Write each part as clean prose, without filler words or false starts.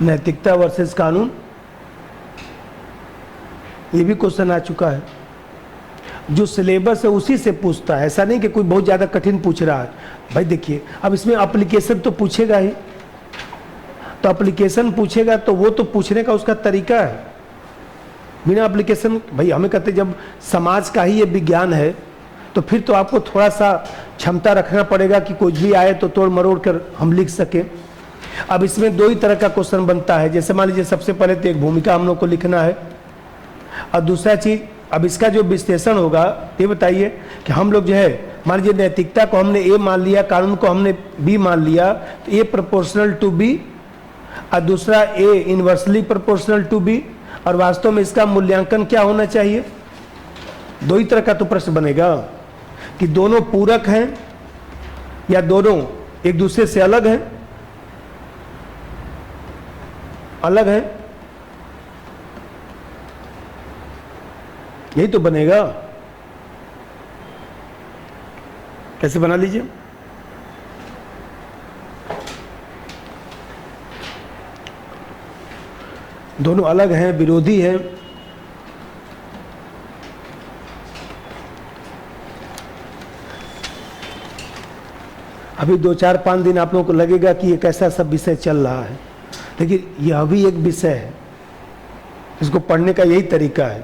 नैतिकता वर्सेस कानून, ये भी क्वेश्चन आ चुका है। जो सिलेबस है उसी से पूछता है, ऐसा नहीं कि कोई बहुत ज़्यादा कठिन पूछ रहा है। भाई देखिए, अब इसमें एप्लीकेशन तो पूछेगा ही, तो एप्लीकेशन पूछेगा तो वो तो पूछने का उसका तरीका है। बिना एप्लीकेशन, भाई हमें कहते जब समाज का ही ये विज्ञान है तो फिर तो आपको थोड़ा सा क्षमता रखना पड़ेगा कि कुछ भी आए तो तोड़ मरोड़ कर हम लिख सकें। अब इसमें दो ही तरह का क्वेश्चन बनता है। जैसे मान लीजिए सबसे पहले तो एक भूमिका हम लोग को लिखना है, और दूसरा चीज़ अब इसका जो विश्लेषण होगा ये बताइए कि हम लोग जो है मान लीजिए नैतिकता को हमने ए मान लिया, कानून को हमने बी मान लिया, तो ए प्रोपोर्शनल टू बी और दूसरा ए इनवर्सली प्रोपोर्शनल टू बी, और वास्तव में इसका मूल्यांकन क्या होना चाहिए। दो ही तरह का तो प्रश्न बनेगा कि दोनों पूरक हैं या दोनों एक दूसरे से अलग हैं, अलग हैं, यही तो बनेगा। कैसे बना लीजिए। दोनों अलग हैं, विरोधी हैं, अभी 2-4-5 दिन आप लोगों को लगेगा कि ये कैसा सब विषय चल रहा है, लेकिन यह भी एक विषय है, इसको पढ़ने का यही तरीका है।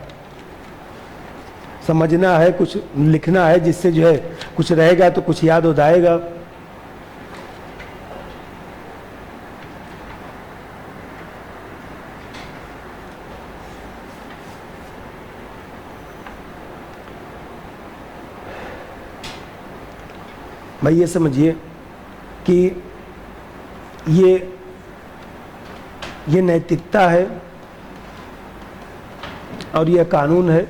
समझना है, कुछ लिखना है, जिससे जो है कुछ रहेगा तो कुछ याद हो जाएगा। भाई ये समझिए कि ये नैतिकता है और यह कानून है,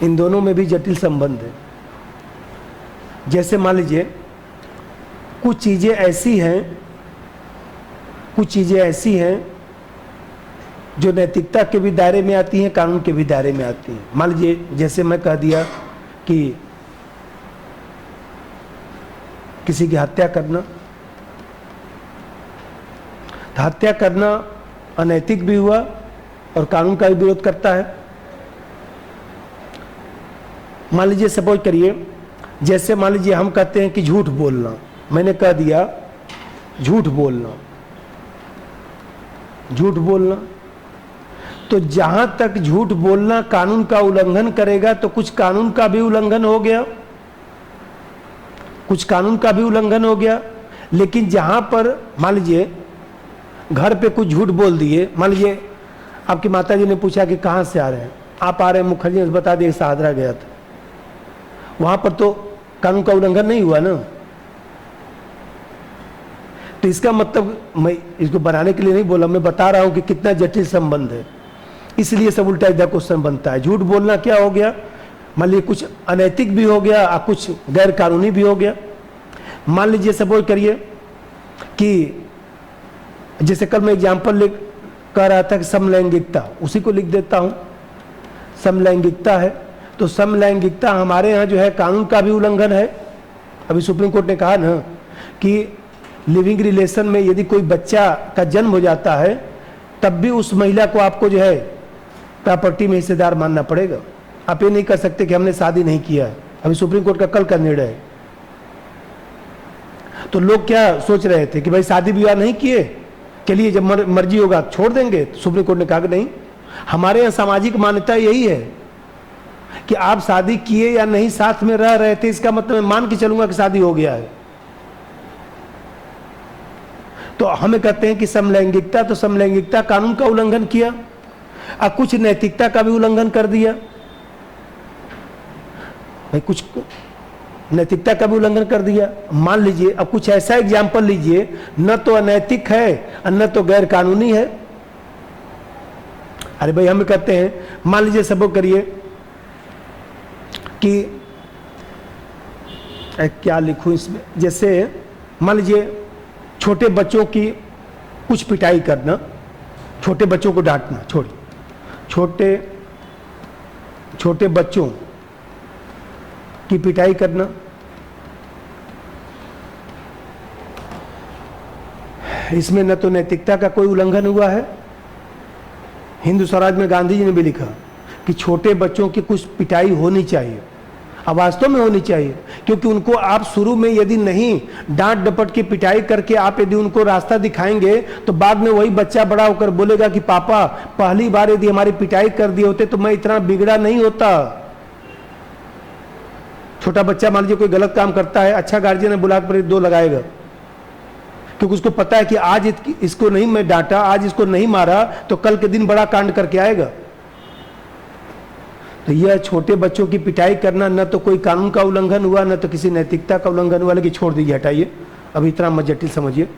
इन दोनों में भी जटिल संबंध है। जैसे मान लीजिए कुछ चीज़ें ऐसी हैं जो नैतिकता के भी दायरे में आती हैं, कानून के भी दायरे में आती हैं। मान लीजिए जैसे मैं कह दिया कि किसी की हत्या करना, तो हत्या करना अनैतिक भी हुआ और कानून का भी विरोध करता है। मान लीजिए सपोज करिए, जैसे मान लीजिए हम कहते हैं कि झूठ बोलना, मैंने कह दिया झूठ बोलना, तो जहां तक झूठ बोलना कानून का उल्लंघन करेगा तो कुछ कानून का भी उल्लंघन हो गया, लेकिन जहां पर मान लीजिए घर पे कुछ झूठ बोल दिए, मान लीजिए आपकी माताजी ने पूछा कि कहाँ से आ रहे हैं, आप आ रहे हैं मुखर्जी, बता दिए शाहदरा गया था, वहां पर तो कानून का उल्लंघन नहीं हुआ ना। तो इसका मतलब, मैं इसको बनाने के लिए नहीं बोला, मैं बता रहा हूं कि कितना जटिल संबंध है, इसलिए सब उल्टा सीधा क्वेश्चन बनता है। झूठ बोलना क्या हो गया, मान लीजिए कुछ अनैतिक भी हो गया और कुछ गैर कानूनी भी हो गया। मान लीजिए सपोज करिए कि जैसे कल मैं एग्जाम्पल कह रहा था कि समलैंगिकता, उसी को लिख देता हूं, समलैंगिकता है, तो समलैंगिकता हमारे यहाँ जो है कानून का भी उल्लंघन है। अभी सुप्रीम कोर्ट ने कहा ना कि लिविंग रिलेशन में यदि कोई बच्चा का जन्म हो जाता है तब भी उस महिला को आपको जो है प्रॉपर्टी में हिस्सेदार मानना पड़ेगा। आप ये नहीं कर सकते कि हमने शादी नहीं किया है। अभी सुप्रीम कोर्ट का कल का निर्णय है। तो लोग क्या सोच रहे थे कि भाई शादी विवाह नहीं किए के लिए जब मर्जी होगा छोड़ देंगे, तो सुप्रीम कोर्ट ने कहा कि नहीं, हमारे यहाँ सामाजिक मान्यता यही है कि आप शादी किए या नहीं साथ में रह रहे थे, इसका मतलब मैं मान के चलूंगा कि शादी हो गया है। तो हमें कहते हैं कि समलैंगिकता, तो समलैंगिकता कानून का उल्लंघन किया और कुछ नैतिकता का भी उल्लंघन कर दिया। भाई कुछ नैतिकता का भी उल्लंघन कर दिया। मान लीजिए अब कुछ ऐसा एग्जाम्पल लीजिए, न तो अनैतिक है और न तो गैर कानूनी है। अरे भाई हम कहते हैं, मान लीजिए सपोज करिए कि क्या लिखूं इसमें, जैसे मान लीजिए छोटे बच्चों की कुछ पिटाई करना, छोटे बच्चों को डांटना, छोटे बच्चों की पिटाई करना, इसमें न तो नैतिकता का कोई उल्लंघन हुआ है। हिंदू स्वराज में गांधी जी ने भी लिखा कि छोटे बच्चों की कुछ पिटाई होनी चाहिए, अब वास्तव में होनी चाहिए, क्योंकि उनको आप शुरू में यदि नहीं डांट डपट की पिटाई करके आप यदि उनको रास्ता दिखाएंगे तो बाद में वही बच्चा बड़ा होकर बोलेगा कि पापा पहली बार यदि हमारी पिटाई कर दिए होते तो मैं इतना बिगड़ा नहीं होता। छोटा बच्चा मान लीजिए कोई गलत काम करता है, अच्छा गार्जियन है बुला कर 2 लगाएगा, क्योंकि उसको पता है कि आज इसको नहीं मैं डांटा, आज इसको नहीं मारा तो कल के दिन बड़ा कांड करके आएगा। तो यह छोटे बच्चों की पिटाई करना न तो कोई कानून का उल्लंघन हुआ, न तो किसी नैतिकता का उल्लंघन हुआ, लेकिन छोड़ दीजिए, हटाइए, अभी इतना मत जटिल समझिए।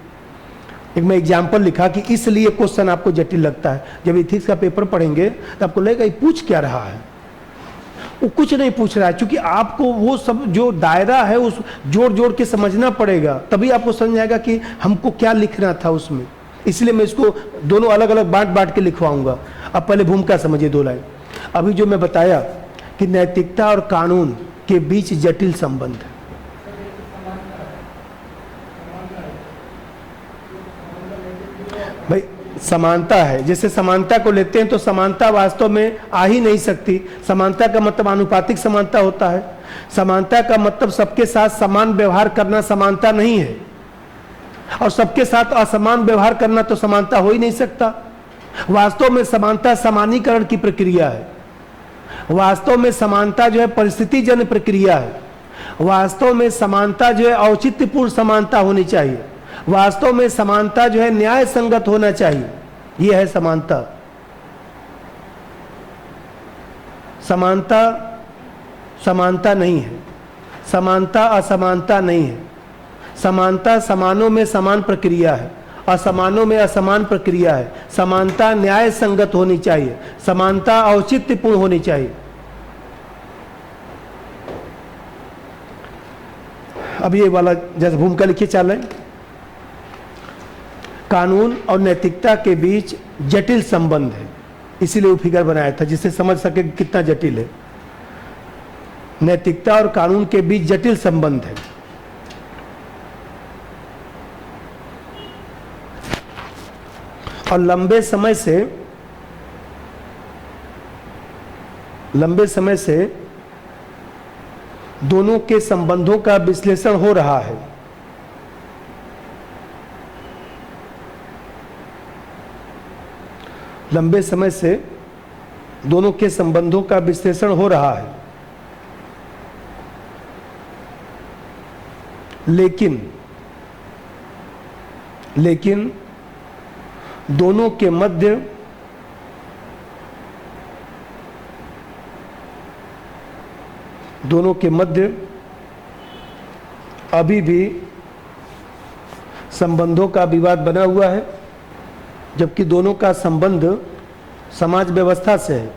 एक मैं एग्जाम्पल लिखा कि इसलिए क्वेश्चन आपको जटिल लगता है। जब इथिक्स का पेपर पढ़ेंगे तो आपको लगेगा ये पूछ क्या रहा है, वो कुछ नहीं पूछ रहा है, क्योंकि आपको वो सब जो दायरा है उस जोड़ जोड़ के समझना पड़ेगा, तभी आपको समझ आएगा कि हमको क्या लिखना था उसमें। इसलिए मैं इसको दोनों अलग अलग बांट बांट के लिखवाऊंगा। अब पहले भूमिका समझिए 2 लाइन। अभी जो मैं बताया कि नैतिकता और कानून के बीच जटिल संबंध है, भाई समानता है, जैसे समानता को लेते हैं तो समानता वास्तव में आ ही नहीं सकती। समानता का मतलब आनुपातिक समानता होता है। समानता का मतलब सबके साथ समान व्यवहार करना समानता नहीं है, और सबके साथ असमान व्यवहार करना तो समानता हो ही नहीं सकता। वास्तव में समानता समानीकरण की प्रक्रिया है। वास्तव में समानता जो है परिस्थितिजन्य प्रक्रिया है। वास्तव में समानता जो है औचित्यपूर्ण समानता होनी चाहिए। वास्तव में समानता जो है न्याय संगत होना चाहिए, यह है समानता। समानता समानता नहीं है, समानता असमानता नहीं है। समानता समानों में समान प्रक्रिया है, असमानों में असमान प्रक्रिया है। समानता न्याय संगत होनी चाहिए, समानता औचित्यपूर्ण होनी चाहिए। अब ये वाला जैसे भूमिका लिखिए 4 लाइन। कानून और नैतिकता के बीच जटिल संबंध है, इसीलिए वो फिगर बनाया था जिससे समझ सके कितना जटिल है। नैतिकता और कानून के बीच जटिल संबंध है। और लंबे समय से दोनों के संबंधों का विश्लेषण हो रहा है। लंबे समय से दोनों के संबंधों का विश्लेषण हो रहा है, लेकिन दोनों के मध्य अभी भी संबंधों का विवाद बना हुआ है, जबकि दोनों का संबंध समाज व्यवस्था से है।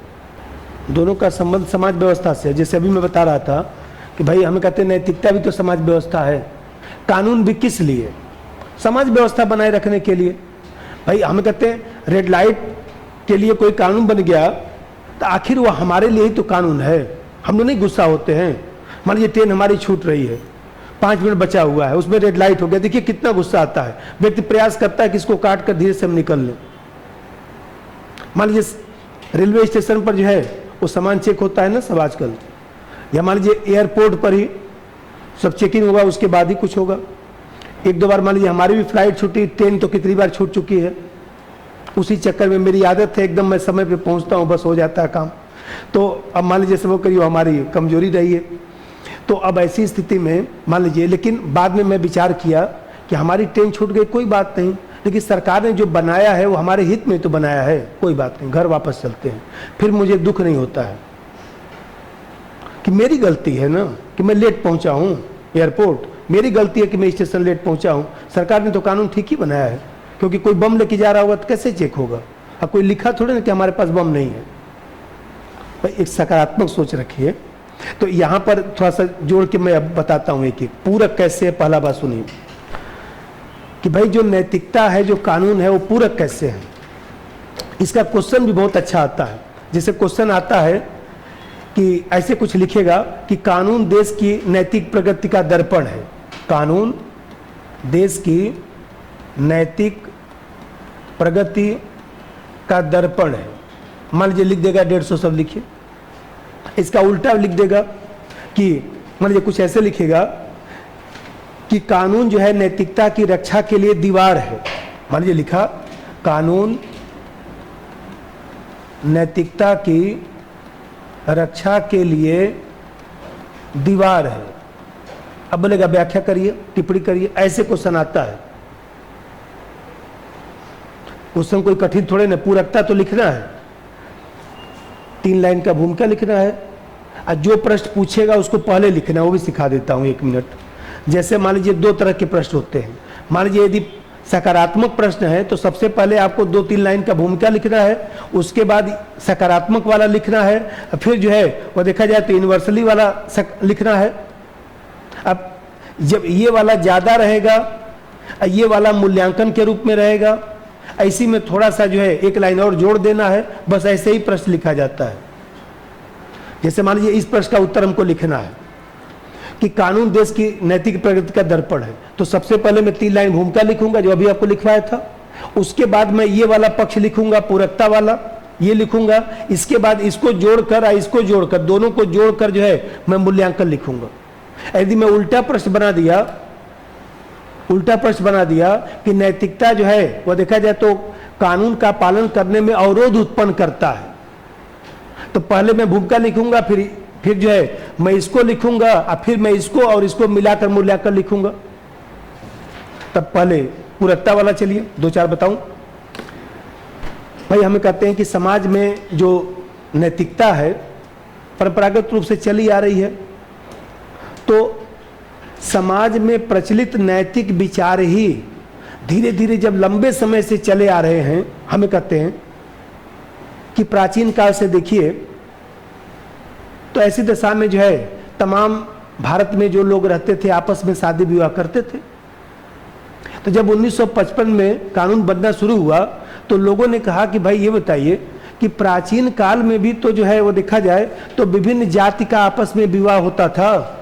दोनों का संबंध समाज व्यवस्था से है। जैसे अभी मैं बता रहा था कि भाई हमें कहते हैं नैतिकता भी तो समाज व्यवस्था है, कानून भी किस लिए? समाज व्यवस्था बनाए रखने के लिए। भाई हमें कहते हैं रेड लाइट के लिए कोई कानून बन गया तो आखिर वो हमारे लिए ही तो कानून है। हम लोग नहीं गुस्सा होते हैं, मान लीजिए ट्रेन हमारी छूट रही है, 5 मिनट बचा हुआ है, उसमें रेड लाइट हो गया, देखिए कितना गुस्सा आता है। व्यक्ति प्रयास करता है कि इसको काट कर धीरे से हम निकल लें। मान लीजिए रेलवे स्टेशन पर जो है वो सामान चेक होता है ना सब आजकल, या मान लीजिए एयरपोर्ट पर ही सब चेकिंग होगा, उसके बाद ही कुछ होगा। 1-2 बार मान लीजिए हमारी भी फ्लाइट छूटी, ट्रेन तो कितनी बार छूट चुकी है। उसी चक्कर में मेरी आदत है एकदम मैं समय पे पहुंचता हूं, बस हो जाता है काम। तो अब मान लीजिए सब करिए हमारी कमजोरी रही है। तो अब ऐसी स्थिति में मान लीजिए, लेकिन बाद में मैं विचार किया कि हमारी ट्रेन छूट गई कोई बात नहीं, लेकिन सरकार ने जो बनाया है वो हमारे हित में तो बनाया है, कोई बात नहीं, घर वापस चलते हैं। फिर मुझे दुख नहीं होता है कि मेरी गलती है ना कि मैं लेट पहुंचा हूं एयरपोर्ट, मेरी गलती है कि मैं स्टेशन लेट पहुंचा हूं। सरकार ने तो कानून ठीक ही बनाया है, क्योंकि कोई बम लेके जा रहा होगा तो कैसे चेक होगा? अब कोई लिखा थोड़े ना कि हमारे पास बम नहीं है। भाई एक सकारात्मक सोच रखिए। तो यहां पर थोड़ा सा जोड़ के मैं अब बताता हूं एक एक पूरक कैसे है। पहला बात सुनिए कि भाई जो नैतिकता है, जो कानून है, वो पूरक कैसे है। इसका क्वेश्चन भी बहुत अच्छा आता है। जैसे क्वेश्चन आता है कि ऐसे कुछ लिखेगा कि कानून देश की नैतिक प्रगति का दर्पण है। कानून देश की नैतिक प्रगति का दर्पण है। मान लीजिए लिख देगा 150 शब्द लिखिए। इसका उल्टा लिख देगा कि मान लीजिए कुछ ऐसे लिखेगा कि कानून जो है नैतिकता की रक्षा के लिए दीवार है। मान लीजिए लिखा कानून नैतिकता की रक्षा के लिए दीवार है। अब बोलेगा व्याख्या करिए, टिप्पणी करिए। ऐसे क्वेश्चन आता है। क्वेश्चन कोई कठिन थोड़े ना, पूरकता तो लिखना है, 3 लाइन का भूमिका लिखना है। और जो प्रश्न पूछेगा उसको पहले लिखना है, वो भी सिखा देता हूं 1 मिनट। जैसे मान लीजिए 2 तरह के प्रश्न होते हैं। मान लीजिए यदि सकारात्मक प्रश्न है तो सबसे पहले आपको 2-3 लाइन का भूमिका लिखना है, उसके बाद सकारात्मक वाला लिखना है, फिर जो है वो देखा जाए तो यूनिवर्सली वाला लिखना है। अब जब ये वाला ज़्यादा रहेगा, ये वाला मूल्यांकन के रूप में रहेगा, ऐसी में थोड़ा सा जो है 1 लाइन और जोड़ देना है। बस ऐसे ही प्रश्न लिखा जाता है। जैसे मान लीजिए इस प्रश्न का उत्तर हमको लिखना है कि कानून देश की नैतिक प्रगति का दर्पण है, तो सबसे पहले मैं 3 लाइन भूमिका लिखूंगा जो अभी आपको लिखवाया था। उसके बाद मैं ये वाला पक्ष लिखूंगा, पूरकता वाला ये लिखूंगा। इसके बाद इसको जोड़कर और इसको जोड़कर, दोनों को जोड़कर जो है मैं मूल्यांकन लिखूंगा। यदि मैं उल्टा प्रश्न बना दिया कि नैतिकता जो है वह देखा जाए तो कानून का पालन करने में अवरोध उत्पन्न करता है, तो पहले मैं भूमिका लिखूंगा, फिर जो है मैं इसको लिखूंगा और फिर मैं इसको और इसको मिलाकर मूल्यांकन लिखूंगा। तब पहले पूरकता वाला चलिए 2-4 बताऊं। भाई हमें कहते हैं कि समाज में जो नैतिकता है परंपरागत रूप से चली आ रही है, तो समाज में प्रचलित नैतिक विचार ही धीरे धीरे जब लंबे समय से चले आ रहे हैं, हमें कहते हैं कि प्राचीन काल से देखिए तो ऐसी दशा में जो है तमाम भारत में जो लोग रहते थे आपस में शादी विवाह करते थे। तो जब 1955 में कानून बनना शुरू हुआ तो लोगों ने कहा कि भाई ये बताइए कि प्राचीन काल में भी तो जो है वो देखा जाए तो विभिन्न जाति का आपस में विवाह होता था।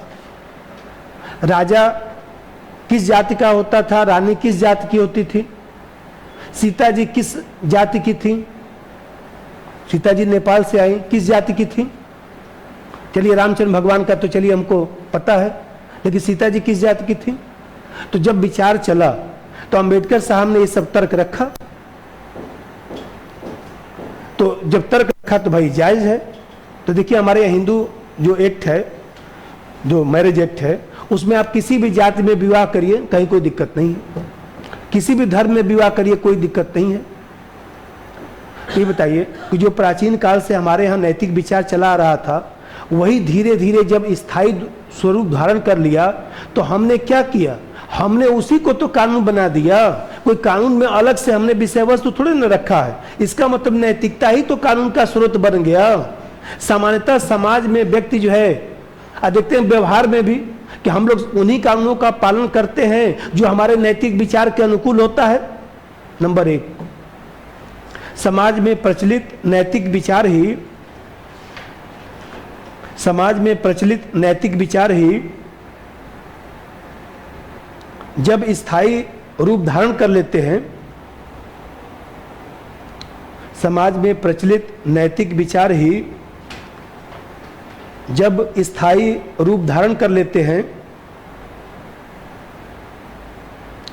राजा किस जाति का होता था, रानी किस जाति की होती थी, सीता जी किस जाति की थी, सीता जी नेपाल से आई, किस जाति की थी। चलिए रामचंद्र भगवान का तो चलिए हमको पता है, लेकिन सीता जी किस जाति की थी। तो जब विचार चला तो अंबेडकर साहब ने ये सब तर्क रखा। तो जब तर्क रखा तो भाई जायज है। तो देखिए हमारे यहाँ हिंदू जो एक्ट है, जो मैरिज एक्ट है, उसमें आप किसी भी जाति में विवाह करिए, कहीं कोई दिक्कत नहीं है। किसी भी धर्म में विवाह करिए, कोई दिक्कत नहीं है। ये बताइए कि जो प्राचीन काल से हमारे यहाँ नैतिक विचार चला आ रहा था, वही धीरे धीरे जब स्थायी स्वरूप धारण कर लिया तो हमने क्या किया, हमने उसी को तो कानून बना दिया। कोई कानून में अलग से हमने विषय वस्तु थोड़े न रखा है। इसका मतलब नैतिकता ही तो कानून का स्रोत बन गया। सामान्यतः समाज में व्यक्ति जो है, देखते हैं व्यवहार में भी कि हम लोग उन्हीं कानूनों का पालन करते हैं जो हमारे नैतिक विचार के अनुकूल होता है। नंबर 1, समाज में प्रचलित नैतिक विचार ही जब स्थायी रूप धारण कर लेते हैं, समाज में प्रचलित नैतिक विचार ही जब स्थायी रूप धारण कर लेते हैं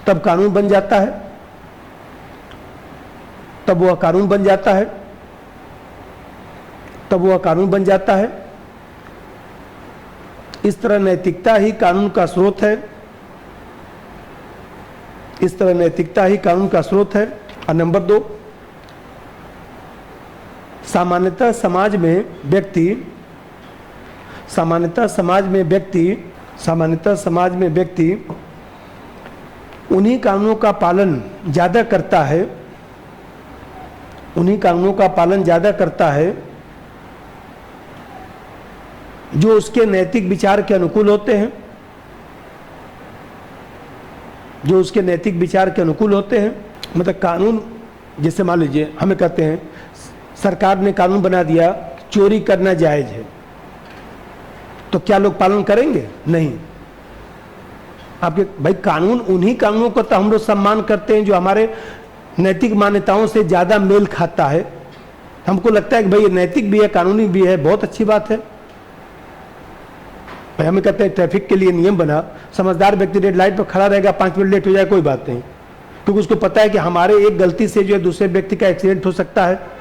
तब कानून बन जाता है, तब वह कानून बन जाता है। इस तरह नैतिकता ही कानून का स्रोत है। और नंबर 2, सामान्यतः समाज में व्यक्ति उन्हीं कानूनों का पालन ज़्यादा करता है जो उसके नैतिक विचार के अनुकूल होते हैं, मतलब कानून, जैसे मान लीजिए हमें कहते हैं सरकार ने कानून बना दिया चोरी करना जायज है, तो क्या लोग पालन करेंगे? नहीं। आपके भाई कानून, उन्हीं कानूनों को तो हम लोग सम्मान करते हैं जो हमारे नैतिक मान्यताओं से ज़्यादा मेल खाता है। हमको लगता है कि भाई ये नैतिक भी है, कानूनी भी है, बहुत अच्छी बात है भाई। हमें कहते हैं ट्रैफिक के लिए नियम बना, समझदार व्यक्ति रेड लाइट पर खड़ा रहेगा, 5 मिनट लेट हो जाए कोई बात नहीं, क्योंकि उसको पता है कि हमारे एक गलती से जो है दूसरे व्यक्ति का एक्सीडेंट हो सकता है।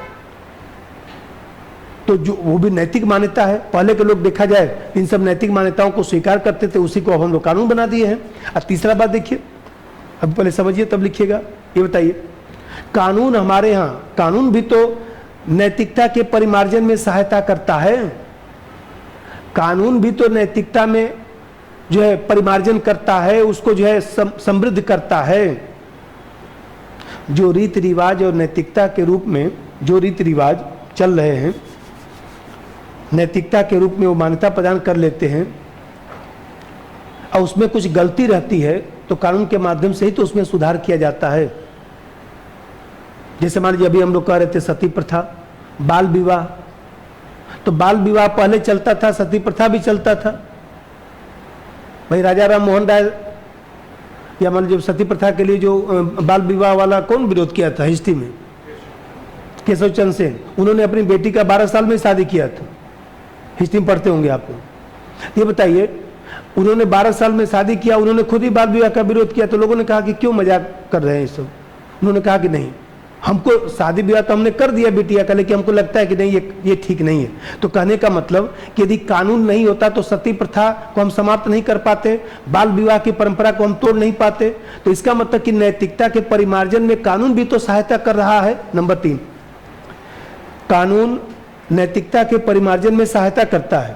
तो जो वो भी नैतिक मान्यता है। पहले के लोग देखा जाए इन सब नैतिक मान्यताओं को स्वीकार करते थे, उसी को अब हम लोग कानून बना दिए हैं। और तीसरा बात देखिए, अब पहले समझिए तब लिखिएगा। ये बताइए, कानून हमारे यहाँ, कानून भी तो नैतिकता के परिमार्जन में सहायता करता है। कानून भी तो नैतिकता में जो है परिमार्जन करता है, उसको जो है समृद्ध करता है। जो रीति रिवाज और नैतिकता के रूप में जो रीति रिवाज चल रहे हैं, नैतिकता के रूप में वो मान्यता प्रदान कर लेते हैं, और उसमें कुछ गलती रहती है तो कानून के माध्यम से ही तो उसमें सुधार किया जाता है। जैसे मान लीजिए अभी हम लोग कह रहे थे सती प्रथा, बाल विवाह, तो बाल विवाह पहले चलता था, सती प्रथा भी चलता था। भाई राजा राम मोहन राय या मान लीजिए सती प्रथा के लिए जो बाल विवाह वाला कौन विरोध किया था हिस्ट्री में? केशव चंद्र सेन। उन्होंने अपनी बेटी का 12 साल में शादी किया था, हिस्ट्री में पढ़ते होंगे आप लोग। ये बताइए, उन्होंने 12 साल में शादी किया, उन्होंने खुद ही बाल विवाह का विरोध किया, तो लोगों ने कहा कि क्यों मजाक कर रहे हैं ये सब। उन्होंने कहा कि नहीं, हमको शादी विवाह तो हमने कर दिया बिटिया का, लेकिन हमको लगता है कि नहीं ये ठीक नहीं है। तो कहने का मतलब कि यदि कानून नहीं होता तो सती प्रथा को हम समाप्त नहीं कर पाते, बाल विवाह की परंपरा को हम तोड़ नहीं पाते। तो इसका मतलब कि नैतिकता के परिमार्जन में कानून भी तो सहायता कर रहा है। नंबर 3, कानून नैतिकता के परिमार्जन में सहायता करता है।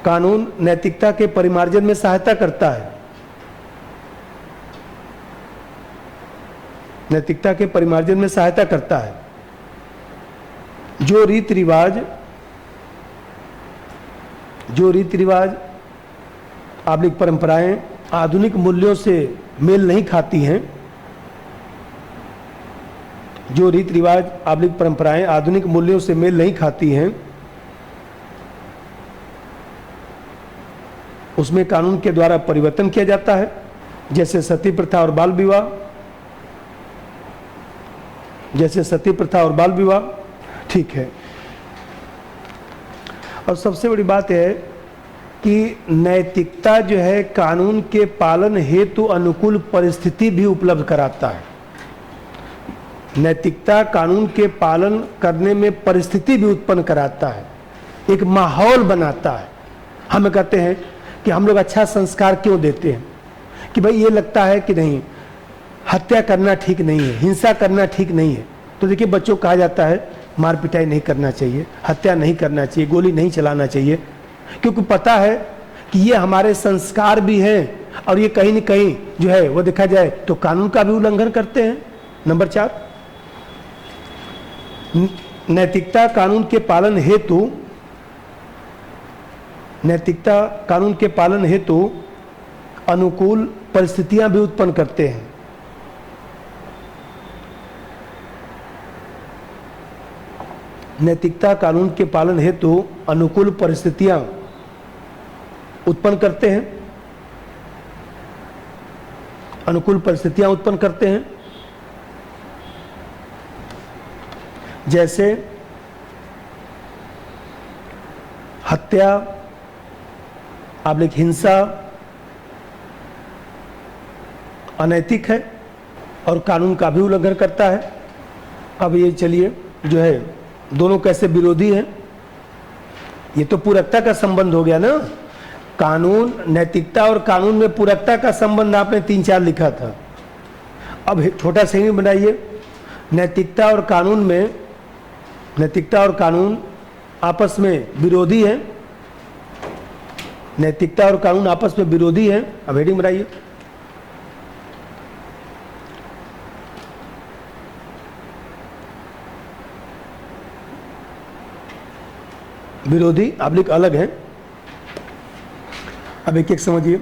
कानून नैतिकता के परिमार्जन में सहायता करता है। नैतिकता के परिमार्जन में सहायता करता है। जो रीति रिवाज आधुनिक परंपराएं आधुनिक मूल्यों से मेल नहीं खाती हैं, जो रीति रिवाज आधुनिक परंपराएं आधुनिक मूल्यों से मेल नहीं खाती हैं, उसमें कानून के द्वारा परिवर्तन किया जाता है। जैसे सती प्रथा और बाल विवाह, जैसे सती प्रथा और बाल विवाह। ठीक है, और सबसे बड़ी बात यह है कि नैतिकता जो है कानून के पालन हेतु अनुकूल परिस्थिति भी उपलब्ध कराता है। नैतिकता कानून के पालन करने में परिस्थिति भी उत्पन्न कराता है, एक माहौल बनाता है। हम कहते हैं कि हम लोग अच्छा संस्कार क्यों देते हैं कि भाई ये लगता है कि नहीं हत्या करना ठीक नहीं है, हिंसा करना ठीक नहीं है। तो देखिए बच्चों को कहा जाता है मार पिटाई नहीं करना चाहिए, हत्या नहीं करना चाहिए, गोली नहीं चलाना चाहिए, क्योंकि पता है कि ये हमारे संस्कार भी हैं और ये कहीं न कहीं जो है वो देखा जाए तो कानून का भी उल्लंघन करते हैं। नंबर 4, नैतिकता कानून के पालन हेतु, नैतिकता कानून के पालन हेतु अनुकूल परिस्थितियां भी उत्पन्न करते हैं। नैतिकता कानून के पालन हेतु अनुकूल परिस्थितियां उत्पन्न करते हैं, अनुकूल परिस्थितियां उत्पन्न करते हैं। जैसे हत्या, आबलिक हिंसा अनैतिक है और कानून का भी उल्लंघन करता है। अब ये चलिए जो है दोनों कैसे विरोधी हैं, ये तो पूरकता का संबंध हो गया ना। कानून, नैतिकता और कानून में पूरकता का संबंध आपने 3-4 लिखा था। अब छोटा सही बनाइए, नैतिकता और कानून में, नैतिकता और कानून आपस में विरोधी है, नैतिकता और कानून आपस में विरोधी है। अब हेडिंग बनाइए, विरोधी आबलिक अलग है। अब एक एक समझिए,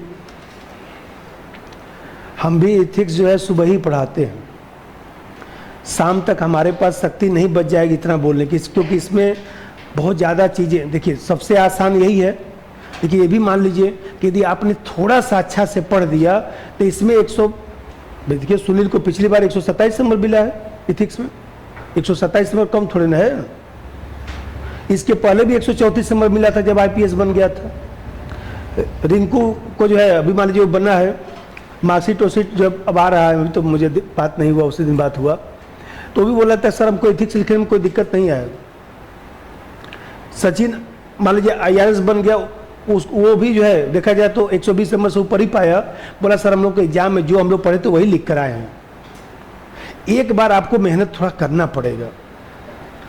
हम भी एथिक्स जो है सुबह ही पढ़ाते हैं, शाम तक हमारे पास शक्ति नहीं बच जाएगी इतना बोलने की, क्योंकि इसमें बहुत ज़्यादा चीज़ें। देखिए सबसे आसान यही है देखिए ये भी मान लीजिए कि यदि आपने थोड़ा सा अच्छा से पढ़ दिया तो इसमें 100, देखिए सुनील को पिछली बार 127 नंबर मिला है इथिक्स में, 127 नंबर कम थोड़े ना है। इसके पहले भी 134 नंबर मिला था जब आईपीएस बन गया था। रिंकू को जो है अभी मान लीजिए वो बना है, मार्कशीट वोशीट जब अब आ रहा है, अभी तो मुझे बात नहीं हुआ, उसी दिन बात हुआ तो भी बोला था सर हमको इथिक्स लिखने में कोई दिक्कत नहीं आएगा। सचिन मान लीजिए आईआरएस बन गया, वो भी जो है देखा जाए तो 120 नंबर से ऊपर ही पाया, बोला सर हम लोग के एग्जाम में जो हम लोग पढ़े तो वही लिख कर आए हैं। एक बार आपको मेहनत थोड़ा करना पड़ेगा,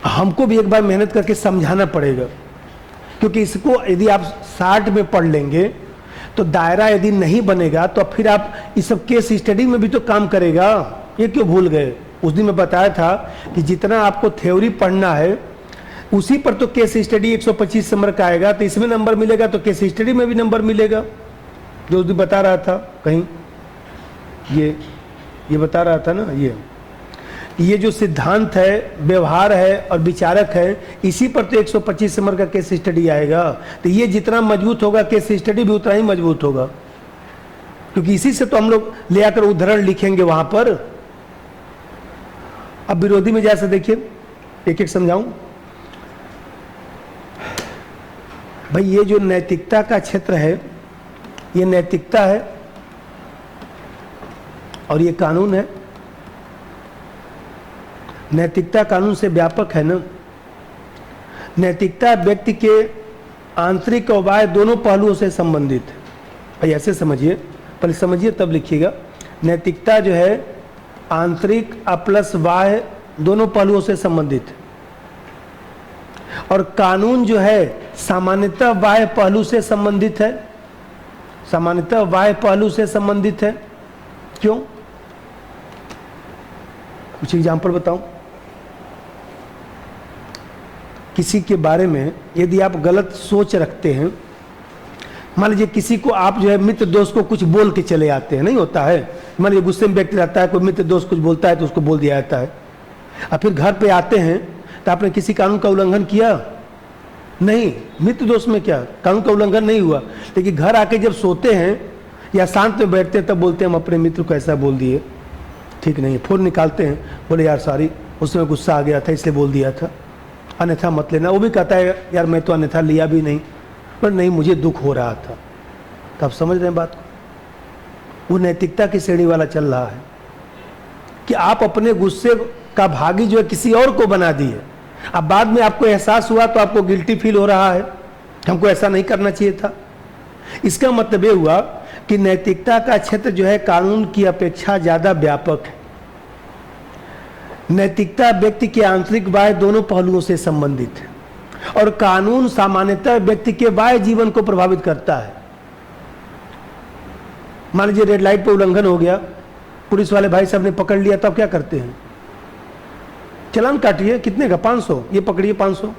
हमको भी एक बार मेहनत करके समझाना पड़ेगा, क्योंकि इसको यदि आप 60 में पढ़ लेंगे तो दायरा यदि नहीं बनेगा तो फिर आप इस सब केस स्टडी में भी तो काम करेगा। ये क्यों भूल गए? उस दिन मैं बताया था कि जितना आपको थ्योरी पढ़ना है उसी पर तो केस स्टडी 125 नंबर का आएगा, तो इसमें नंबर मिलेगा तो केस स्टडी में भी नंबर मिलेगा। जो उस दिन बता रहा था कहीं, ये बता रहा था ना, ये जो सिद्धांत है, व्यवहार है और विचारक है, इसी पर तो 125 नंबर का केस स्टडी आएगा। तो ये जितना मजबूत होगा केस स्टडी भी उतना ही मजबूत होगा, क्योंकि इसी से तो हम लोग ले आकर उदाहरण लिखेंगे वहां पर। अब विरोधी में जैसे देखिए, एक एक समझाऊं भाई। ये जो नैतिकता का क्षेत्र है, ये नैतिकता है और ये कानून है। नैतिकता कानून से व्यापक है ना। नैतिकता व्यक्ति के आंतरिक और बाह्य दोनों पहलुओं से संबंधित है। भाई ऐसे समझिए, पहले समझिए तब लिखिएगा। नैतिकता जो है आंतरिक प्लस बाह्य दोनों पहलुओं से संबंधित है, और कानून जो है सामान्यतः बाह्य पहलू से संबंधित है। सामान्यतः बाह्य पहलू से संबंधित है। क्यों? कुछ एग्जाम्पल बताऊं। किसी के बारे में यदि आप गलत सोच रखते हैं, मान लीजिए किसी को आप जो है मित्र दोस्त को कुछ बोल के चले आते हैं, नहीं होता है, मान लीजिए गुस्से में व्यक्ति रहता है, कोई मित्र दोस्त कुछ बोलता है तो उसको बोल दिया जाता है, और फिर घर पे आते हैं तो आपने किसी कानून का उल्लंघन किया नहीं, मित्र दोस्त में क्या कानून का उल्लंघन नहीं हुआ। लेकिन घर आके जब सोते हैं या शांत में बैठते हैं तब बोलते हैं हम अपने मित्र को ऐसा बोल दिए, ठीक नहीं है। फोन निकालते हैं, बोले यार सॉरी उसमें गुस्सा आ गया था इसलिए बोल दिया था, अन्यथा मत लेना। वो भी कहता है यार मैं तो अन्यथा लिया भी नहीं, पर नहीं मुझे दुख हो रहा था। तो आप समझ रहे हैं बात को? वो नैतिकता की श्रेणी वाला चल रहा है कि आप अपने गुस्से का भागी जो है किसी और को बना दिए। अब बाद में आपको एहसास हुआ तो आपको गिल्टी फील हो रहा है, हमको ऐसा नहीं करना चाहिए था। इसका मतलब ये हुआ कि नैतिकता का क्षेत्र जो है कानून की अपेक्षा ज्यादा व्यापक है। नैतिकता व्यक्ति के आंतरिक बाह्य दोनों पहलुओं से संबंधित है, और कानून सामान्यतः व्यक्ति के बाह्य जीवन को प्रभावित करता है। मान लीजिए रेड लाइट पर उल्लंघन हो गया, पुलिस वाले भाई साहब ने पकड़ लिया, तो आप क्या करते हैं? चलान काटिए, कितने का? 500, ये पकड़िए 500।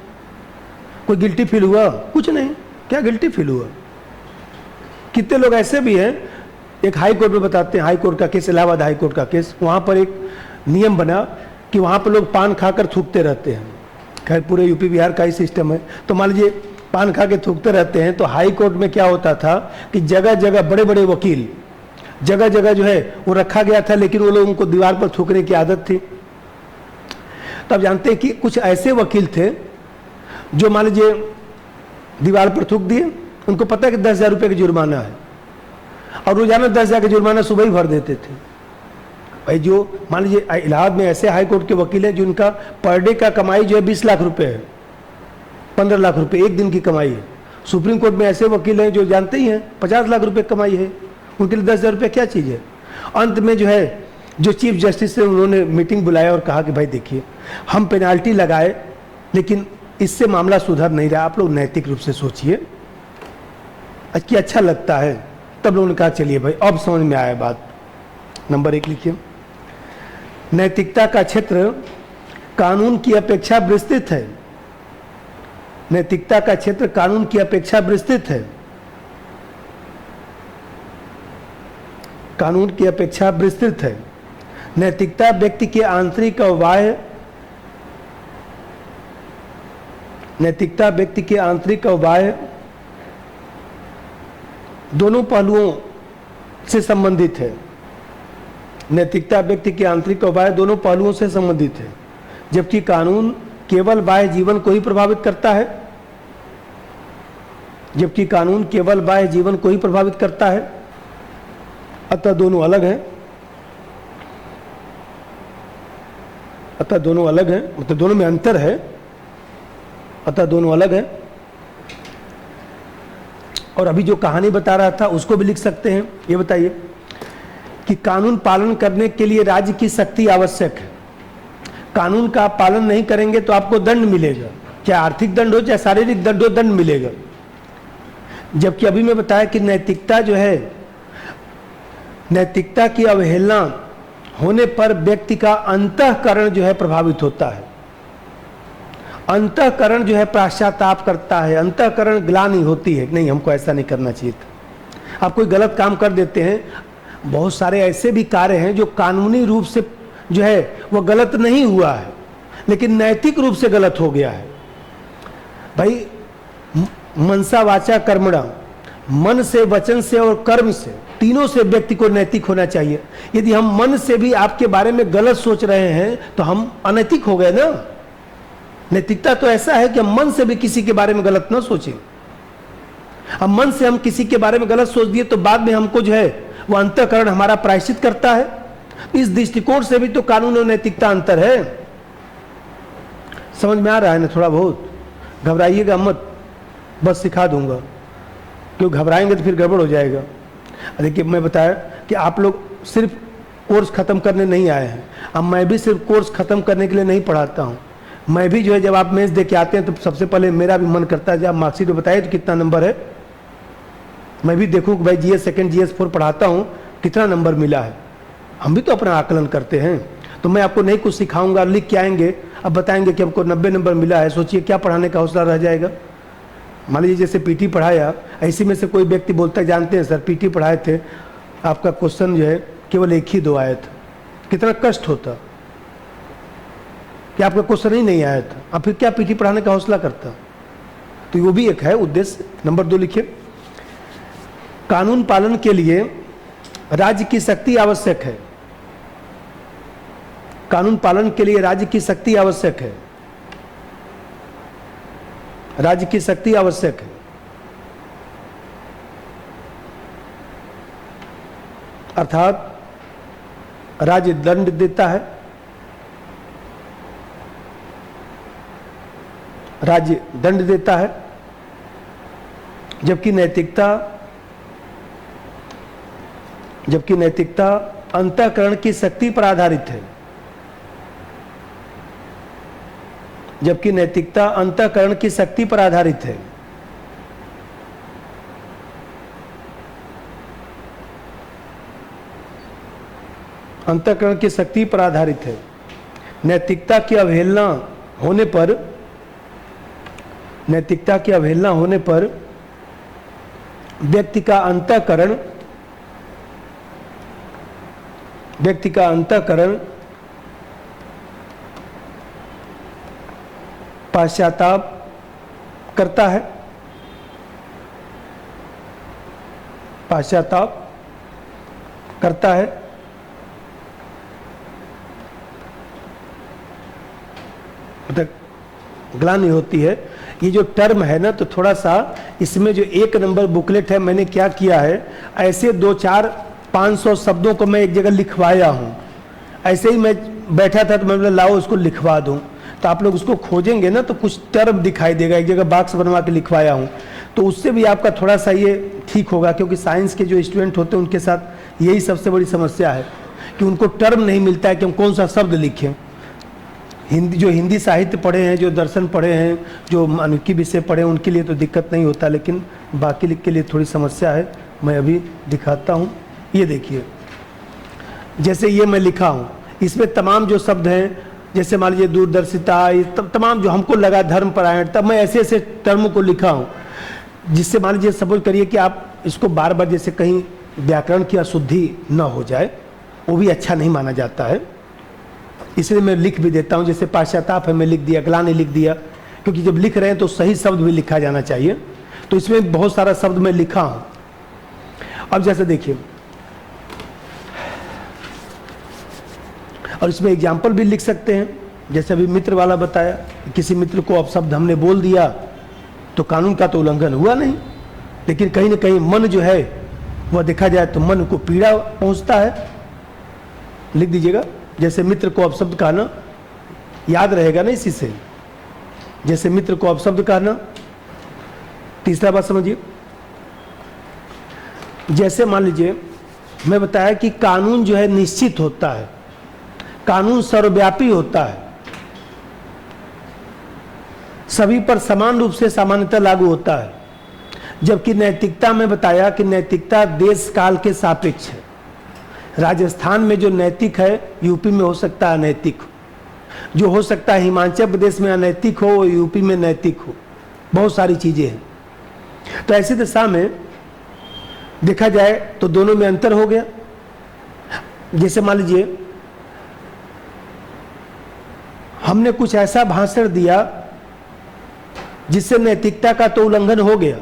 कोई गिल्टी फील हुआ? कुछ नहीं। क्या गिल्टी फील हुआ? कितने लोग ऐसे भी हैं, एक हाई कोर्ट में बताते हैं, हाई कोर्ट का केस, इलाहाबाद हाई कोर्ट का केस, वहां पर एक नियम बना कि वहां पर लोग पान खाकर थूकते रहते हैं। खैर पूरे यूपी बिहार का ही सिस्टम है, तो मान लीजिए पान खा के थूकते रहते हैं, तो हाई कोर्ट में क्या होता था कि जगह जगह बड़े बड़े वकील जगह जगह जो है वो रखा गया था, लेकिन वो लोगों को दीवार पर थूकने की आदत थी। तो आप जानते हैं कि कुछ ऐसे वकील थे जो मान लीजिए दीवार पर थूक दिए, उनको पता है कि 10,000 रुपये का जुर्माना है, और रोजाना 10,000 का जुर्माना सुबह ही भर देते थे। भाई जो मान लीजिए इलाहाबाद में ऐसे हाई कोर्ट के वकील हैं जिनका पर डे का कमाई जो है 20 लाख रुपए है, 15 लाख रुपए एक दिन की कमाई है। सुप्रीम कोर्ट में ऐसे वकील हैं जो जानते ही हैं 50 लाख रुपए कमाई है, उनके लिए 10,000 रुपये क्या चीज़ है। अंत में जो है जो चीफ जस्टिस से उन्होंने मीटिंग बुलाया और कहा कि भाई देखिए हम पेनाल्टी लगाए लेकिन इससे मामला सुधर नहीं रहा, आप लोग नैतिक रूप से सोचिए कि अच्छा लगता है। तब लोगों ने कहा चलिए भाई अब समझ में आया बात। नंबर 1 लिखिए, नैतिकता का क्षेत्र कानून की अपेक्षा विस्तृत है। नैतिकता का क्षेत्र कानून की अपेक्षा विस्तृत है। कानून की अपेक्षा विस्तृत है। नैतिकता व्यक्ति के आंतरिक और बाह्य नैतिकता व्यक्ति के आंतरिक और बाह्य दोनों पहलुओं से संबंधित है। नैतिकता व्यक्ति के आंतरिक और बाह्य दोनों पहलुओं से संबंधित है, जबकि कानून केवल बाह्य जीवन को ही प्रभावित करता है। जबकि कानून केवल बाह्य जीवन को ही प्रभावित करता है। अतः दोनों अलग हैं। अतः दोनों अलग हैं, मतलब दोनों में अंतर है। अतः दोनों अलग हैं। और अभी जो कहानी बता रहा था उसको भी लिख सकते हैं। ये बताइए कि कानून पालन करने के लिए राज्य की शक्ति आवश्यक है। कानून का आप पालन नहीं करेंगे तो आपको दंड मिलेगा, चाहे आर्थिक दंड हो चाहे शारीरिक दंड हो, दंड मिलेगा। जबकि अभी मैं बताया कि नैतिकता जो है, नैतिकता की अवहेलना होने पर व्यक्ति का अंतःकरण जो है प्रभावित होता है। अंतःकरण जो है पश्चाताप करता है, अंतःकरण ग्लानि होती है, नहीं हमको ऐसा नहीं करना चाहिए था। आप कोई गलत काम कर देते हैं, बहुत सारे ऐसे भी कार्य हैं जो कानूनी रूप से जो है वो गलत नहीं हुआ है, लेकिन नैतिक रूप से गलत हो गया है। भाई मनसा वाचा कर्मणा, मन से, वचन से और कर्म से, तीनों से व्यक्ति को नैतिक होना चाहिए। यदि हम मन से भी आपके बारे में गलत सोच रहे हैं तो हम अनैतिक हो गए ना। नैतिकता तो ऐसा है कि हम मन से भी किसी के बारे में गलत ना सोचें। अब मन से हम किसी के बारे में गलत सोच दिए तो बाद में हमको जो है वो अंतःकरण हमारा प्रायश्चित करता है। इस दृष्टिकोण से भी तो कानून और नैतिकता अंतर है। समझ में आ रहा है ना? थोड़ा बहुत घबराइएगा मत, बस सिखा दूंगा, क्योंकि घबराएंगे तो फिर गड़बड़ हो जाएगा। देखिए मैं बताया कि आप लोग सिर्फ कोर्स खत्म करने नहीं आए हैं। अब मैं भी सिर्फ कोर्स खत्म करने के लिए नहीं पढ़ाता हूँ। मैं भी जो है जब आप मेंस दे के आते हैं तो सबसे पहले मेरा भी मन करता है जब मार्कशीट में बताइए तो कितना नंबर है, मैं भी देखूँ कि भाई जीएस सेकंड जीएस 4 पढ़ाता हूँ कितना नंबर मिला है। हम भी तो अपना आकलन करते हैं। तो मैं आपको नहीं कुछ सिखाऊंगा, लिख के आएंगे, अब बताएंगे कि हमको 90 नंबर मिला है, सोचिए क्या पढ़ाने का हौसला रह जाएगा। मान लीजिए जैसे पीटी पढ़ाया, ऐसे में से कोई व्यक्ति बोलता है जानते हैं सर पीटी पढ़ाए थे, आपका क्वेश्चन जो है केवल 1 ही 2 आया था, कितना कष्ट होता कि आपका क्वेश्चन ही नहीं आया था, अब फिर क्या पीटी पढ़ाने का हौसला करता। तो वो भी एक है उद्देश्य। नंबर 2 लिखिए, कानून पालन के लिए राज्य की शक्ति आवश्यक है। कानून पालन के लिए राज्य की शक्ति आवश्यक है। राज्य की शक्ति आवश्यक है। अर्थात राज्य दंड देता है, राज्य दंड देता है, जबकि नैतिकता अंतःकरण की शक्ति पर आधारित है। जबकि नैतिकता अंतःकरण की शक्ति पर आधारित है। अंतःकरण की शक्ति पर आधारित है। नैतिकता की अवहेलना होने पर, नैतिकता की अवहेलना होने पर व्यक्ति का अंतःकरण पश्चाताप करता है, पश्चाताप करता है, मतलब ग्लानि होती है। ये जो टर्म है ना, तो थोड़ा सा इसमें जो 1 नंबर बुकलेट है, मैंने क्या किया है, ऐसे 2-4-500 शब्दों को मैं एक जगह लिखवाया हूँ। ऐसे ही मैं बैठा था तो मैं बोला लाओ उसको लिखवा दूँ, तो आप लोग उसको खोजेंगे ना तो कुछ टर्म दिखाई देगा, एक जगह बॉक्स बनवा के लिखवाया हूँ, तो उससे भी आपका थोड़ा सा ये ठीक होगा। क्योंकि साइंस के जो स्टूडेंट होते हैं उनके साथ यही सबसे बड़ी समस्या है कि उनको टर्म नहीं मिलता है कि हम कौन सा शब्द लिखें। हिंदी साहित्य पढ़े हैं, जो दर्शन पढ़े हैं, जो मानविकी विषय पढ़े हैं, उनके लिए तो दिक्कत नहीं होता, लेकिन बाकी के लिए थोड़ी समस्या है। मैं अभी दिखाता हूँ। ये देखिए, जैसे ये मैं लिखा हूँ, इसमें तमाम जो शब्द हैं, जैसे मान लीजिए दूरदर्शिता, तमाम जो हमको लगा धर्मपरायण, तब मैं ऐसे ऐसे टर्म को लिखा हूँ, जिससे मान लीजिए सपोज करिए कि आप इसको बार बार, जैसे कहीं व्याकरण की अशुद्धि न हो जाए, वो भी अच्छा नहीं माना जाता है, इसलिए मैं लिख भी देता हूँ। जैसे पश्चाताप है, मैं लिख दिया, ग्लानि लिख दिया, क्योंकि जब लिख रहे हैं तो सही शब्द भी लिखा जाना चाहिए। तो इसमें बहुत सारा शब्द मैं लिखा हूँ। अब जैसे देखिए, और इसमें एग्जाम्पल भी लिख सकते हैं, जैसे अभी मित्र वाला बताया, किसी मित्र को अपशब्द हमने बोल दिया तो कानून का तो उल्लंघन हुआ नहीं, लेकिन कहीं ना कहीं मन जो है वह देखा जाए तो मन को पीड़ा पहुंचता है। लिख दीजिएगा, जैसे मित्र को अपशब्द कहना, याद रहेगा ना इसी से, जैसे मित्र को अपशब्द कहना। तीसरा बात समझिए, जैसे मान लीजिए मैं बताया कि कानून जो है निश्चित होता है, कानून सर्वव्यापी होता है, सभी पर समान रूप से सामान्यतः लागू होता है, जबकि नैतिकता में बताया कि नैतिकता देश काल के सापेक्ष है। राजस्थान में जो नैतिक है यूपी में हो सकता है अनैतिक हो, जो हो सकता है हिमाचल प्रदेश में अनैतिक हो वो यूपी में नैतिक हो, बहुत सारी चीजें हैं। तो ऐसी दशा में देखा जाए तो दोनों में अंतर हो गया। जैसे मान लीजिए हमने कुछ ऐसा भाषण दिया जिससे नैतिकता का तो उल्लंघन हो गया,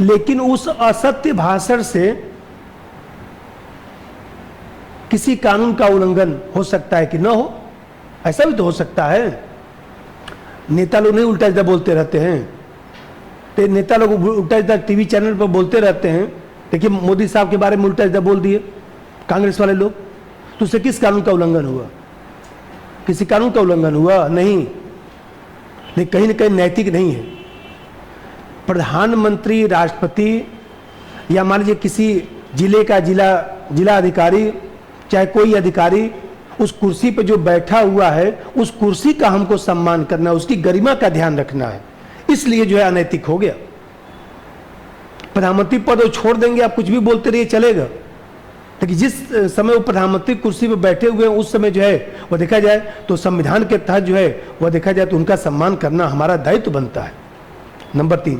लेकिन उस असत्य भाषण से किसी कानून का उल्लंघन हो सकता है कि न हो, ऐसा भी तो हो सकता है। नेता लोग नहीं उल्टा सीधा बोलते रहते हैं, तो नेता लोग उल्टा सीधा टीवी चैनल पर बोलते रहते हैं। देखिए मोदी साहब के बारे में उल्टा सीधा बोल दिए कांग्रेस वाले लोग, तो उससे किस कानून का उल्लंघन हुआ? किसी कानून का उल्लंघन हुआ नहीं, लेकिन कहीं ना कहीं नैतिक नहीं है। प्रधानमंत्री, राष्ट्रपति या मान लीजिए किसी जिले का जिला अधिकारी, चाहे कोई अधिकारी उस कुर्सी पे जो बैठा हुआ है उस कुर्सी का हमको सम्मान करना है, उसकी गरिमा का ध्यान रखना है, इसलिए जो है अनैतिक हो गया। प्रधानमंत्री पद छोड़ देंगे, आप कुछ भी बोलते रहिए चलेगा, लेकिन जिस समय वो प्रधानमंत्री कुर्सी पर बैठे हुए हैं उस समय जो है वह देखा जाए तो संविधान के तहत जो है वह देखा जाए तो उनका सम्मान करना हमारा दायित्व बनता है। नंबर 3,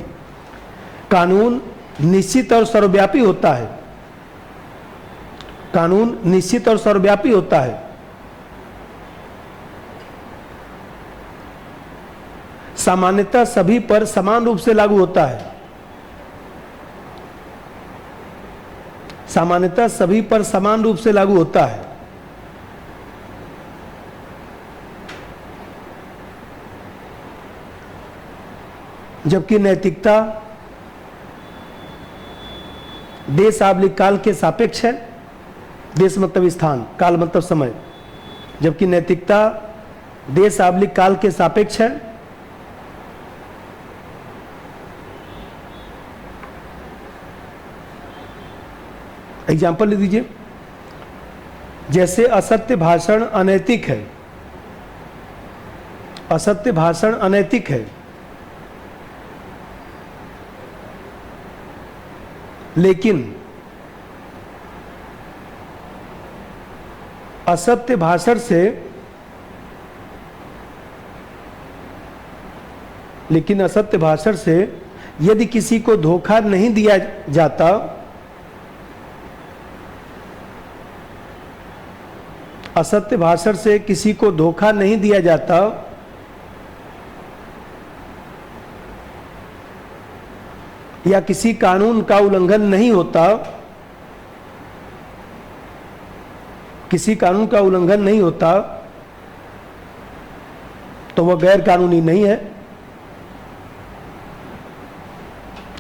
कानून निश्चित और सर्वव्यापी होता है। कानून निश्चित और सर्वव्यापी होता है, सामान्यतः सभी पर समान रूप से लागू होता है। सामान्यतः सभी पर समान रूप से लागू होता है। जबकि नैतिकता देश आबलिक काल के सापेक्ष है। देश मतलब स्थान, काल मतलब समय, जबकि नैतिकता देश आबलिक काल के सापेक्ष है। एग्जाम्पल ले दीजिए, जैसे असत्य भाषण अनैतिक है, असत्य भाषण अनैतिक है, लेकिन असत्य भाषण से यदि किसी को धोखा नहीं दिया जाता, असत्य भाषण से किसी को धोखा नहीं दिया जाता, या किसी कानून का उल्लंघन नहीं होता, किसी कानून का उल्लंघन नहीं होता, तो वह गैर कानूनी नहीं है।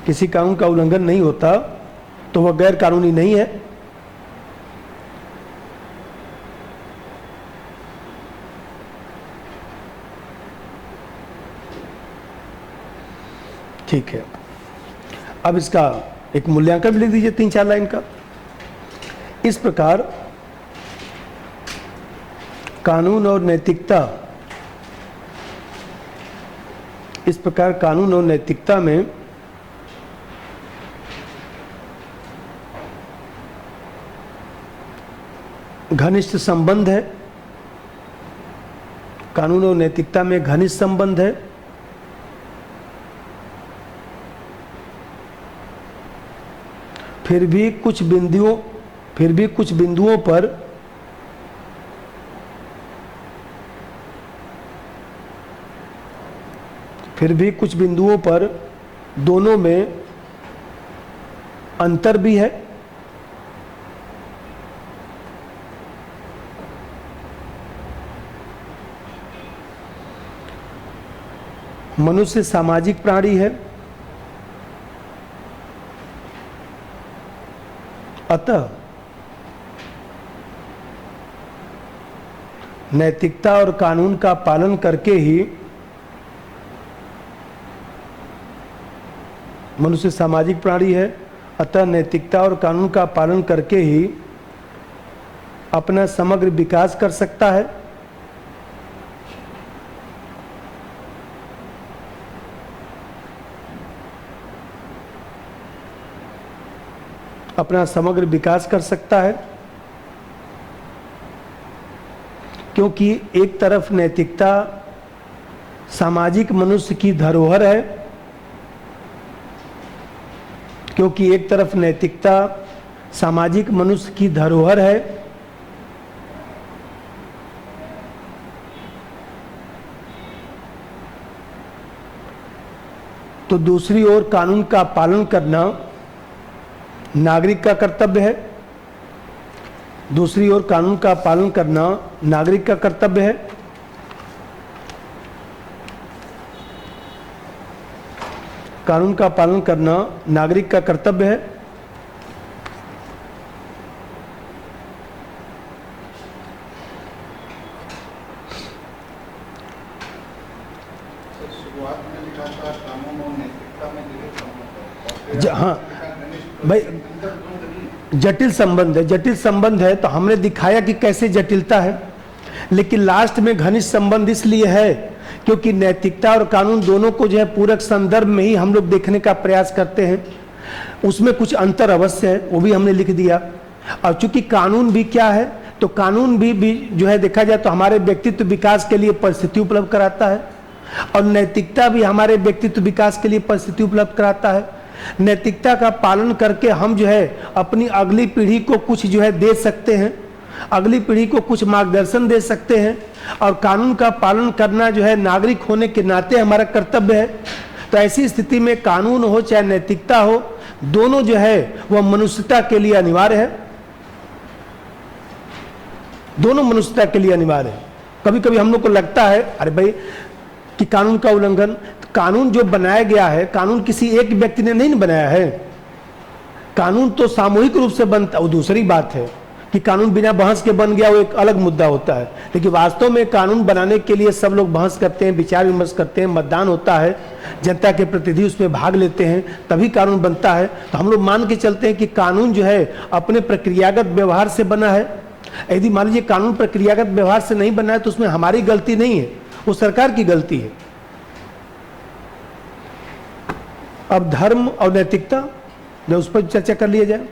किसी कानून का उल्लंघन नहीं होता तो वह गैर कानूनी नहीं है। ठीक है, अब इसका एक मूल्यांकन भी लिख दीजिए 3-4 लाइन का। इस प्रकार कानून और नैतिकता, इस प्रकार कानून और नैतिकता में घनिष्ठ संबंध है। कानून और नैतिकता में घनिष्ठ संबंध है। फिर भी कुछ बिंदुओं पर दोनों में अंतर भी है। मनुष्य सामाजिक प्राणी है, अतः नैतिकता और कानून का पालन करके ही मनुष्य सामाजिक प्राणी है, अतः नैतिकता और कानून का पालन करके ही अपना समग्र विकास कर सकता है। अपना समग्र विकास कर सकता है, क्योंकि एक तरफ नैतिकता सामाजिक मनुष्य की धरोहर है, क्योंकि एक तरफ नैतिकता सामाजिक मनुष्य की धरोहर है, तो दूसरी ओर कानून का पालन करना नागरिक का कर्तव्य है। दूसरी ओर कानून का पालन करना नागरिक का कर्तव्य है। कानून का पालन करना नागरिक का कर्तव्य है। शुरुआत में लिखा था कानून और नैतिकता में जटिल संबंध है। हाँ भाई, जटिल संबंध है, जटिल संबंध है तो हमने दिखाया कि कैसे जटिलता है, लेकिन लास्ट में घनिष्ठ संबंध इसलिए है क्योंकि नैतिकता और कानून दोनों को जो है पूरक संदर्भ में ही हम लोग देखने का प्रयास करते हैं। उसमें कुछ अंतर अवश्य है, वो भी हमने लिख दिया। और चूंकि कानून भी क्या है, तो कानून भी जो है देखा जाए तो हमारे व्यक्तित्व विकास के लिए परिस्थिति उपलब्ध कराता है, और नैतिकता भी हमारे व्यक्तित्व विकास के लिए परिस्थिति उपलब्ध कराता है। नैतिकता का पालन करके हम जो है अपनी अगली पीढ़ी को कुछ जो है दे सकते हैं, अगली पीढ़ी को कुछ मार्गदर्शन दे सकते हैं, और कानून का पालन करना जो है नागरिक होने के नाते हमारा कर्तव्य है। तो ऐसी स्थिति में कानून हो चाहे नैतिकता हो, दोनों जो है वह मनुष्यता के लिए अनिवार्य है। दोनों मनुष्यता के लिए अनिवार्य है। कभी कभी हम लोग को लगता है अरे भाई कि कानून का उल्लंघन, कानून जो बनाया गया है, कानून किसी एक व्यक्ति ने नहीं बनाया है, कानून तो सामूहिक रूप से बनता है। वो दूसरी बात है कि कानून बिना बहस के बन गया, वो एक अलग मुद्दा होता है। लेकिन वास्तव में कानून बनाने के लिए सब लोग बहस करते हैं, विचार विमर्श करते हैं, मतदान होता है, जनता के प्रतिनिधि उसमें भाग लेते हैं, तभी कानून बनता है। तो हम लोग मान के चलते हैं कि कानून जो है अपने प्रक्रियागत व्यवहार से बना है। यदि मान लीजिए कानून प्रक्रियागत व्यवहार से नहीं बना है तो उसमें हमारी गलती नहीं है, वो सरकार की गलती है। अब धर्म और नैतिकता, जो उस पर चर्चा कर लिया जाए।